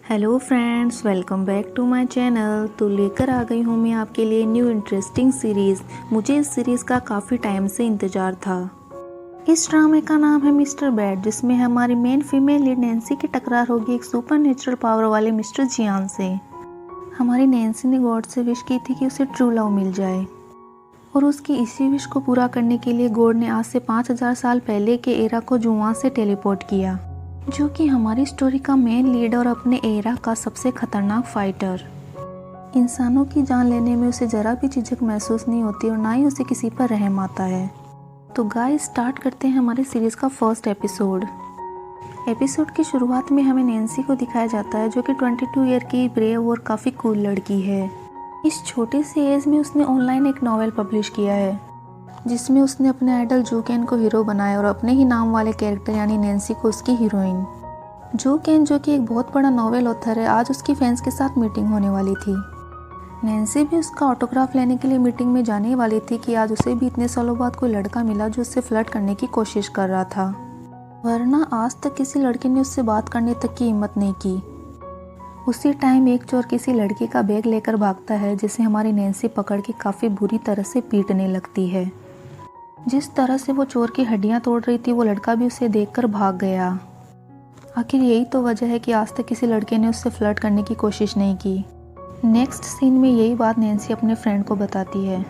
Hello friends, welcome back to my channel. तो लेकर आ गई हूँ मैं आपके लिए न्यू इंटरेस्टिंग सीरीज़। मुझे इस सीरीज़ का काफ़ी टाइम से इंतज़ार था। इस ड्रामे का नाम है मिस्टर बैड, जिसमें हमारी मेन फीमेल लीड नैन्सी की टकरार होगी एक सुपर नेचुरल पावर वाले मिस्टर जियान से। हमारी नैन्सी ने गॉड से विश की थी कि उसे ट्रू लव मिल जाए, और उसकी इसी विश को पूरा करने के लिए गॉड ने आज से 5000 साल पहले के एरा को जुआ से टेलीपोर्ट किया, जो कि हमारी स्टोरी का मेन लीड और अपने एरा का सबसे खतरनाक फाइटर। इंसानों की जान लेने में उसे ज़रा भी झिझक महसूस नहीं होती और ना ही उसे किसी पर रहम आता है। तो गाइस, स्टार्ट करते हैं हमारी सीरीज़ का फर्स्ट एपिसोड। एपिसोड की शुरुआत में हमें नैन्सी को दिखाया जाता है, जो कि 22 ईयर की ब्रेव और काफ़ी कूल लड़की है। इस छोटे से एज में उसने ऑनलाइन एक नॉवेल पब्लिश किया है, जिसमें उसने अपने आइडल जो केन को हीरो बनाया और अपने ही नाम वाले कैरेक्टर यानी नैन्सी को उसकी हीरोइन। जो केन, जो कि एक बहुत बड़ा नॉवेल ऑथर है, आज उसकी फैंस के साथ मीटिंग होने वाली थी। नैन्सी भी उसका ऑटोग्राफ लेने के लिए मीटिंग में जाने वाली थी कि आज उसे भी इतने सालों बाद कोई लड़का मिला जो उससे फ्लर्ट करने की कोशिश कर रहा था, वरना आज तक किसी लड़के ने उससे बात करने तक की हिम्मत नहीं की। उसी टाइम एक चोर किसी लड़की का बैग लेकर भागता है, जिसे हमारी नैन्सी पकड़ के काफ़ी बुरी तरह से पीटने लगती है। जिस तरह से वो चोर की हड्डियां तोड़ रही थी, वो लड़का भी उसे देखकर भाग गया। आखिर यही तो वजह है कि आज तक किसी लड़के ने उससे फ्लर्ट करने की कोशिश नहीं की। नेक्स्ट सीन में यही बात नैन्सी अपने फ्रेंड को बताती है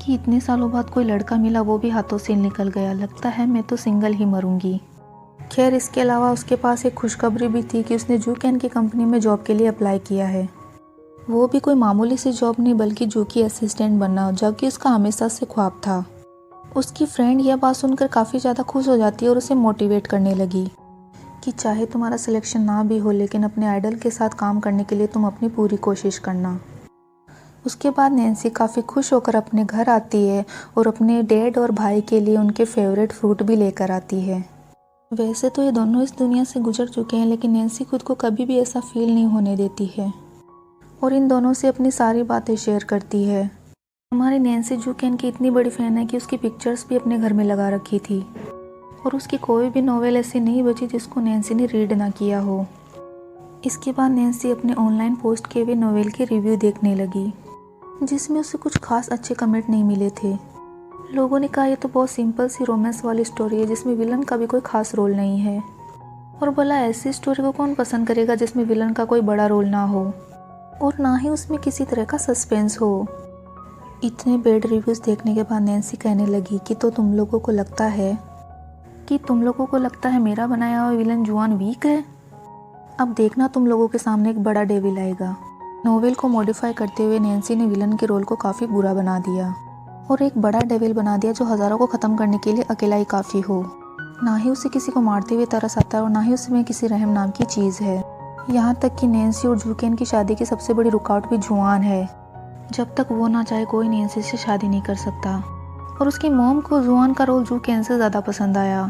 कि इतने सालों बाद कोई लड़का मिला, वो भी हाथों से निकल गया, लगता है मैं तो सिंगल ही मरूंगी। खैर, इसके अलावा उसके पास एक खुशखबरी भी थी कि उसने जू कैन की कंपनी में जॉब के लिए अप्लाई किया है। वो भी कोई मामूली सी जॉब नहीं, बल्कि जू की असिस्टेंट बनना, जबकि उसका हमेशा से ख्वाब था। उसकी फ्रेंड यह बात सुनकर काफ़ी ज़्यादा खुश हो जाती है और उसे मोटिवेट करने लगी कि चाहे तुम्हारा सिलेक्शन ना भी हो, लेकिन अपने आइडल के साथ काम करने के लिए तुम अपनी पूरी कोशिश करना। उसके बाद नैन्सी काफ़ी खुश होकर अपने घर आती है और अपने डैड और भाई के लिए उनके फेवरेट फ्रूट भी लेकर आती है। वैसे तो ये दोनों इस दुनिया से गुजर चुके हैं, लेकिन नैन्सी खुद को कभी भी ऐसा फील नहीं होने देती है और इन दोनों से अपनी सारी बातें शेयर करती है। हमारी नैन्सी जू कैन की इतनी बड़ी फ़ैन है कि उसकी पिक्चर्स भी अपने घर में लगा रखी थी, और उसकी कोई भी नॉवेल ऐसी नहीं बची जिसको नैन्सी ने रीड ना किया हो। इसके बाद नैन्सी अपने ऑनलाइन पोस्ट किए हुए नॉवेल के रिव्यू देखने लगी, जिसमें उसे कुछ खास अच्छे कमेंट नहीं मिले थे। लोगों ने कहा यह तो बहुत सिंपल सी रोमांस वाली स्टोरी है, जिसमें विलन का भी कोई खास रोल नहीं है, और भला ऐसी स्टोरी को कौन पसंद करेगा जिसमें विलन का कोई बड़ा रोल ना हो और ना ही उसमें किसी तरह का सस्पेंस हो। इतने बैड रिव्यूज़ देखने के बाद नैन्सी कहने लगी कि तो तुम लोगों को लगता है मेरा बनाया हुआ विलन जुआन वीक है। अब देखना तुम लोगों के सामने एक बड़ा डेविल आएगा। नोवेल को मॉडिफाई करते हुए नैन्सी ने विलन के रोल को काफ़ी बुरा बना दिया और एक बड़ा डेविल बना दिया जो हज़ारों को ख़त्म करने के लिए अकेला ही काफ़ी हो। ना ही उसे किसी को मारते हुए तरस आता है और ना ही उसमें किसी रहम नाम की चीज़ है। यहाँ तक कि नैन्सी और जू कैन की शादी की सबसे बड़ी रुकावट भी जुआन है। जब तक वो ना चाहे, कोई नैन्सी से शादी नहीं कर सकता। और उसकी मॉम को जुआन का रोल जू कैन से ज़्यादा पसंद आया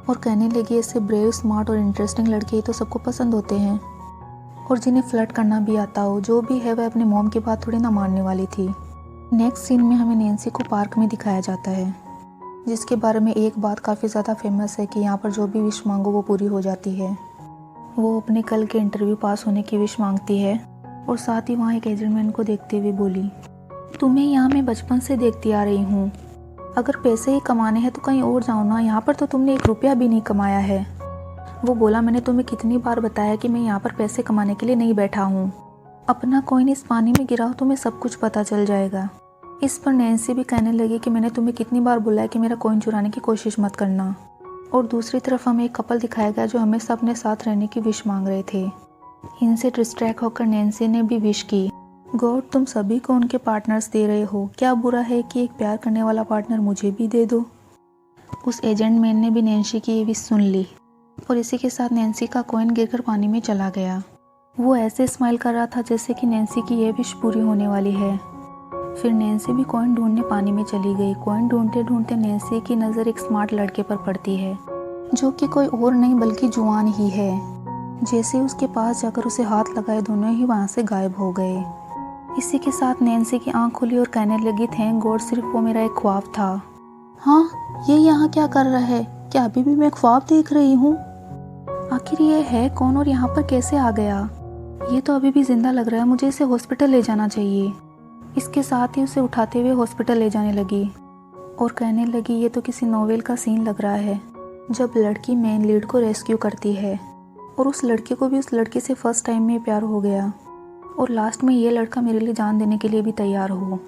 और कहने लगी ऐसे ब्रेव, स्मार्ट और इंटरेस्टिंग लड़के ही तो सबको पसंद होते हैं, और जिन्हें फ्लर्ट करना भी आता हो। जो भी है, वह अपने मॉम की बात थोड़ी ना मानने वाली थी। नेक्स्ट सीन में हमें नैन्सी को पार्क में दिखाया जाता है, जिसके बारे में एक बात काफ़ी ज़्यादा फेमस है कि यहाँ पर जो भी विश मांगो वो पूरी हो जाती है। वो अपने कल के इंटरव्यू पास होने की विश मांगती है और साथ ही वहाँ एक एजेंट मैन को देखते हुए बोली, तुम्हें यहाँ मैं बचपन से देखती आ रही हूँ। अगर पैसे ही कमाने हैं तो कहीं और जाओ ना, यहाँ पर तो तुमने 1 रुपया भी नहीं कमाया है। वो बोला, मैंने तुम्हें कितनी बार बताया कि मैं यहाँ पर पैसे कमाने के लिए नहीं बैठा हूँ। अपना कॉइन इस पानी में गिराओ, तुम्हें सब कुछ पता चल जाएगा। इस पर नैन्सी भी कहने लगी कि मैंने तुम्हें कितनी बार बोला है कि मेरा कॉइन चुराने की कोशिश मत करना। और दूसरी तरफ हमें एक कपल दिखाया गया जो हमेशा अपने साथ रहने की विश मांग रहे थे। इनसे डिस्ट्रैक्ट होकर नैन्सी ने भी विश की, गॉड तुम सभी को उनके पार्टनर्स दे रहे हो, क्या बुरा है कि एक प्यार करने वाला पार्टनर मुझे भी दे दो। उस एजेंट मैन ने भी नैन्सी की ये विश सुन ली और इसी के साथ नैन्सी का कॉइन गिरकर पानी में चला गया। वो ऐसे स्माइल कर रहा था जैसे कि नैन्सी की ये विश पूरी होने वाली है। फिर नैन्सी भी कॉइन ढूंढने पानी में चली गई। कॉइन ढूंढते ढूंढते नैन्सी की नज़र एक स्मार्ट लड़के पर पड़ती है, जो कि कोई और नहीं बल्कि जुआन ही है। जैसे उसके पास जाकर उसे हाथ लगाए, दोनों ही वहाँ से गायब हो गए। इसी के साथ नैन्सी की आंख खुली और कहने लगी, थैंक गॉड, सिर्फ वो मेरा एक ख्वाब था। हाँ, ये यहाँ क्या कर रहा है? क्या अभी भी मैं ख्वाब देख रही हूँ? आखिर ये है कौन और यहाँ पर कैसे आ गया? ये तो अभी भी जिंदा लग रहा है, मुझे इसे हॉस्पिटल ले जाना चाहिए। इसके साथ ही उसे उठाते हुए हॉस्पिटल ले जाने लगी और कहने लगी, ये तो किसी नोवेल का सीन लग रहा है, जब लड़की मेन लीड को रेस्क्यू करती है और उस लड़के को भी उस लड़के से फर्स्ट टाइम में प्यार हो गया और लास्ट में ये लड़का मेरे लिए जान देने के लिए भी तैयार हो।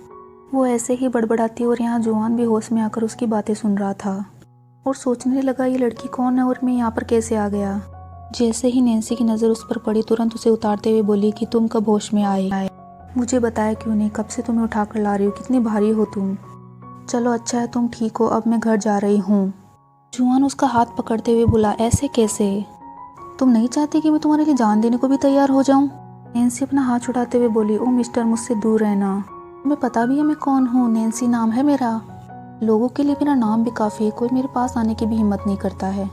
वो ऐसे ही बड़बड़ाती और यहाँ जुआन भी होश में आकर उसकी बातें सुन रहा था और सोचने लगा, ये लड़की कौन है और मैं यहाँ पर कैसे आ गया। जैसे ही नैन्सी की नज़र उस पर पड़ी, तुरंत उसे उतारते हुए बोली कि तुम कब होश में आए, मुझे बताया क्यों नहीं, कब से तुम्हें उठा कर ला रही हो, कितनी भारी हो तुम। चलो अच्छा है तुम ठीक हो, अब मैं घर जा रही हूँ। जुआन उसका हाथ पकड़ते हुए बोला, ऐसे कैसे, तुम नहीं चाहती कि मैं तुम्हारे लिए जान देने को भी तैयार हो जाऊँ। नैन्सी अपना हाथ छुड़ाते हुए बोली, ओ मिस्टर, मुझसे दूर रहना, तुम्हें पता भी है मैं कौन हूँ, नैन्सी नाम है मेरा। लोगों के लिए मेरा नाम भी काफ़ी है, कोई मेरे पास आने की भी हिम्मत नहीं करता है।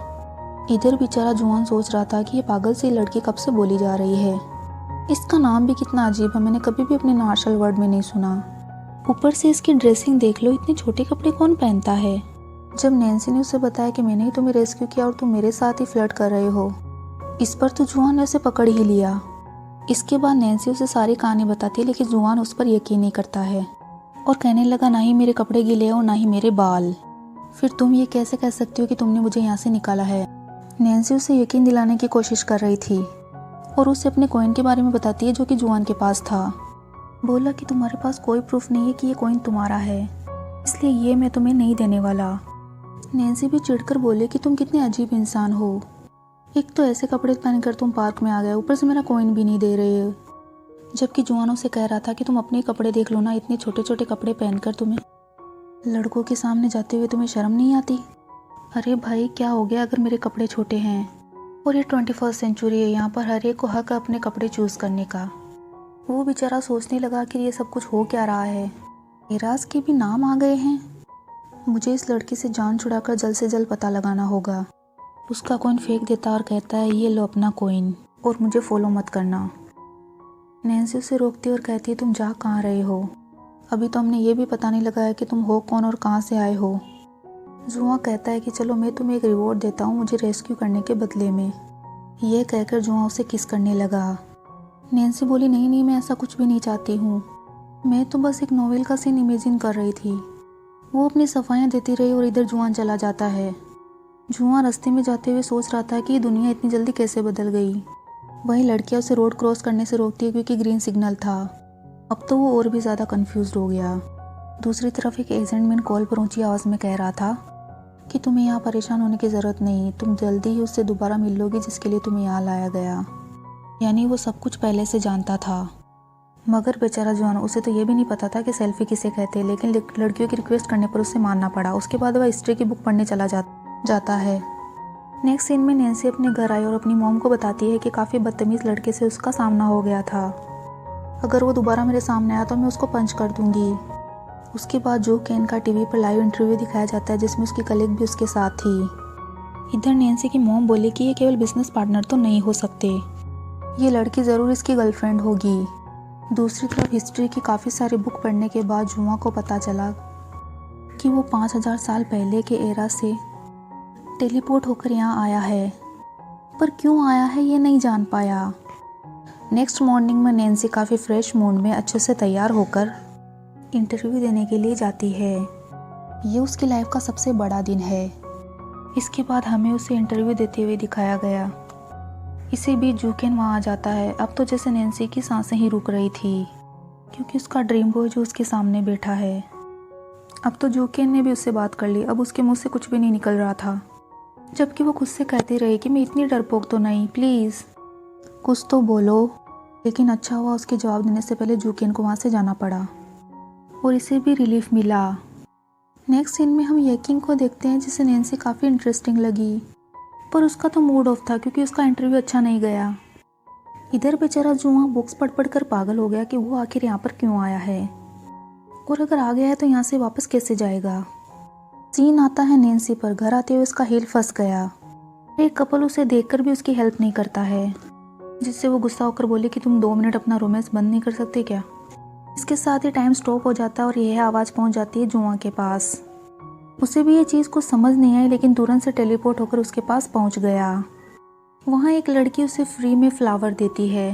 इधर बेचारा जुआन सोच रहा था कि ये पागल सी लड़की कब से बोली जा रही है, इसका नाम भी कितना अजीब है, मैंने कभी भी अपने मार्शल वर्ड में नहीं सुना। ऊपर से इसकी ड्रेसिंग देख लो, इतने छोटे कपड़े कौन पहनता है। जब नैन्सी ने उसे बताया कि मैंने ही तुम्हें रेस्क्यू किया और तुम मेरे साथ ही फ्लर्ट कर रहे हो, इस पर तो जुआन ने उसे पकड़ ही लिया। इसके बाद नैन्सी उसे सारी कहानी बताती है, लेकिन जुआन उस पर यकीन नहीं करता है और कहने लगा, ना ही मेरे कपड़े गीले और ना ही मेरे बाल, फिर तुम ये कैसे कह सकती हो कि तुमने मुझे यहाँ से निकाला है। नैन्सी उसे यकीन दिलाने की कोशिश कर रही थी और उसे अपने कॉइन के बारे में बताती है जो कि जुआन के पास था। बोला कि तुम्हारे पास कोई प्रूफ नहीं है कि ये कॉइन तुम्हारा है, इसलिए ये मैं तुम्हें नहीं देने वाला। नैन्सी भी चिढ़कर बोले कि तुम कितने अजीब इंसान हो, एक तो ऐसे कपड़े पहनकर तुम पार्क में आ गए, ऊपर से मेरा कॉइन भी नहीं दे रहे हो। जबकि जुआन उसे कह रहा था कि तुम अपने कपड़े देख लो ना, इतने छोटे छोटे कपड़े पहनकर तुम्हें लड़कों के सामने जाते हुए तुम्हें शर्म नहीं आती। अरे भाई क्या हो गया अगर मेरे कपड़े छोटे हैं, और ये 21st सेंचुरी है, यहाँ पर हर एक को हक है अपने कपड़े चूज़ करने का। वो बेचारा सोचने लगा कि ये सब कुछ हो क्या रहा है, एराज के भी नाम आ गए हैं, मुझे इस लड़की से जान छुड़ाकर जल्द से जल्द पता लगाना होगा। उसका कॉइन फेंक देता और कहता है, ये लो अपना कॉइन और मुझे फॉलो मत करना। नैन्सी उसे रोकती और कहती है, तुम जा कहाँ रहे हो, अभी तो हमने ये भी पता नहीं लगाया कि तुम हो कौन और कहाँ से आए हो। जुआन कहता है कि चलो मैं तुम्हें एक रिवॉर्ड देता हूँ मुझे रेस्क्यू करने के बदले में। ये कहकर जुआन उसे किस करने लगा। नैन्सी बोली, नहीं नहीं, मैं ऐसा कुछ भी नहीं चाहती हूँ, मैं तो बस एक नोवेल का सीन इमेजिन कर रही थी। वो अपनी सफाइयाँ देती रही और इधर जुआन चला जाता है। जुआन रास्ते में जाते हुए सोच रहा था कि ये दुनिया इतनी जल्दी कैसे बदल गई। वहीं लड़कियां उसे रोड क्रॉस करने से रोकती है क्योंकि ग्रीन सिग्नल था। अब तो वो और भी ज़्यादा कंफ्यूज हो गया। दूसरी तरफ एक एजेंटमैन कॉल पर ऊंची आवाज़ में कह रहा था कि तुम्हें यहाँ परेशान होने की ज़रूरत नहीं, तुम जल्दी ही उससे दोबारा मिल लोगी जिसके लिए तुम्हें यहाँ लाया गया। यानी वो सब कुछ पहले से जानता था। मगर बेचारा जुआन, उसे तो ये भी नहीं पता था कि सेल्फी किसे कहते, लेकिन लड़कियों की रिक्वेस्ट करने पर उसे मानना पड़ा। उसके बाद वह हिस्ट्री की बुक पढ़ने चला जाता है। नेक्स्ट सीन में नैन्सी अपने घर आई और अपनी मॉम को बताती है कि काफ़ी बदतमीज़ लड़के से उसका सामना हो गया था, अगर वो दोबारा मेरे सामने आया तो मैं उसको पंच कर दूंगी। उसके बाद जो केन का टीवी पर लाइव इंटरव्यू दिखाया जाता है जिसमें उसकी कलीग भी उसके साथ थी। इधर नैन्सी की मॉम बोली कि ये केवल बिजनेस पार्टनर तो नहीं हो सकते, ये लड़की ज़रूर इसकी गर्लफ्रेंड होगी। दूसरी तरफ हिस्ट्री की काफ़ी सारी बुक पढ़ने के बाद जुआन को पता चला कि वो 5000 साल पहले के एरा से टेलीपोर्ट होकर यहाँ आया है, पर क्यों आया है ये नहीं जान पाया। नेक्स्ट मॉर्निंग में नैन्सी काफ़ी फ्रेश मूड में अच्छे से तैयार होकर इंटरव्यू देने के लिए जाती है। ये उसकी लाइफ का सबसे बड़ा दिन है। इसके बाद हमें उसे इंटरव्यू देते हुए दिखाया गया। इसी बीच जूकेन वहाँ आ जाता है। अब तो जैसे नैन्सी की सांसें ही रुक रही थी क्योंकि उसका ड्रीम बॉय जो उसके सामने बैठा है। अब तो जूकेन ने भी उससे बात कर ली। अब उसके मुंह से कुछ भी नहीं निकल रहा था, जबकि वो खुद से कहती रही कि मैं इतनी डरपोक तो नहीं, प्लीज़ कुछ तो बोलो। लेकिन अच्छा हुआ उसके जवाब देने से पहले जूकेन को वहाँ से जाना पड़ा और इसे भी रिलीफ मिला। नेक्स्ट सीन में हम येकिंग को देखते हैं जिसे नैन्सी काफ़ी इंटरेस्टिंग लगी, पर उसका तो मूड ऑफ था क्योंकि उसका इंटरव्यू अच्छा नहीं गया। इधर बेचारा जुआन बुक्स पढ़ पढ़ कर पागल हो गया कि वो आखिर यहाँ पर क्यों आया है और अगर आ गया है तो यहाँ से वापस कैसे जाएगा। सीन आता है नैन्सी पर। घर आते हुए उसका हील फंस गया। एक कपल उसे देखकर भी उसकी हेल्प नहीं करता है, जिससे वो गुस्सा होकर बोले कि तुम 2 मिनट अपना रोमांस बंद नहीं कर सकते क्या। इसके साथ ही टाइम स्टॉप हो जाता है और यह आवाज़ पहुंच जाती है जुआन के पास। उसे भी ये चीज़ कुछ समझ नहीं आई, लेकिन तुरंत से टेलीपोर्ट होकर उसके पास पहुंच गया। वहाँ एक लड़की उसे फ्री में फ्लावर देती है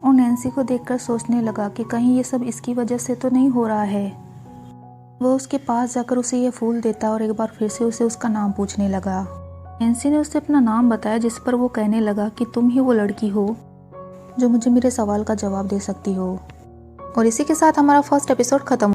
और नैन्सी को देखकर सोचने लगा कि कहीं ये सब इसकी वजह से तो नहीं हो रहा है। वो उसके पास जाकर उसे ये फूल देता और एक बार फिर से उसे उसका नाम पूछने लगा। नैन्सी ने उसे अपना नाम बताया, जिस पर वो कहने लगा कि तुम ही वो लड़की हो जो मुझे मेरे सवाल का जवाब दे सकती हो। और इसी के साथ हमारा फर्स्ट एपिसोड खत्म।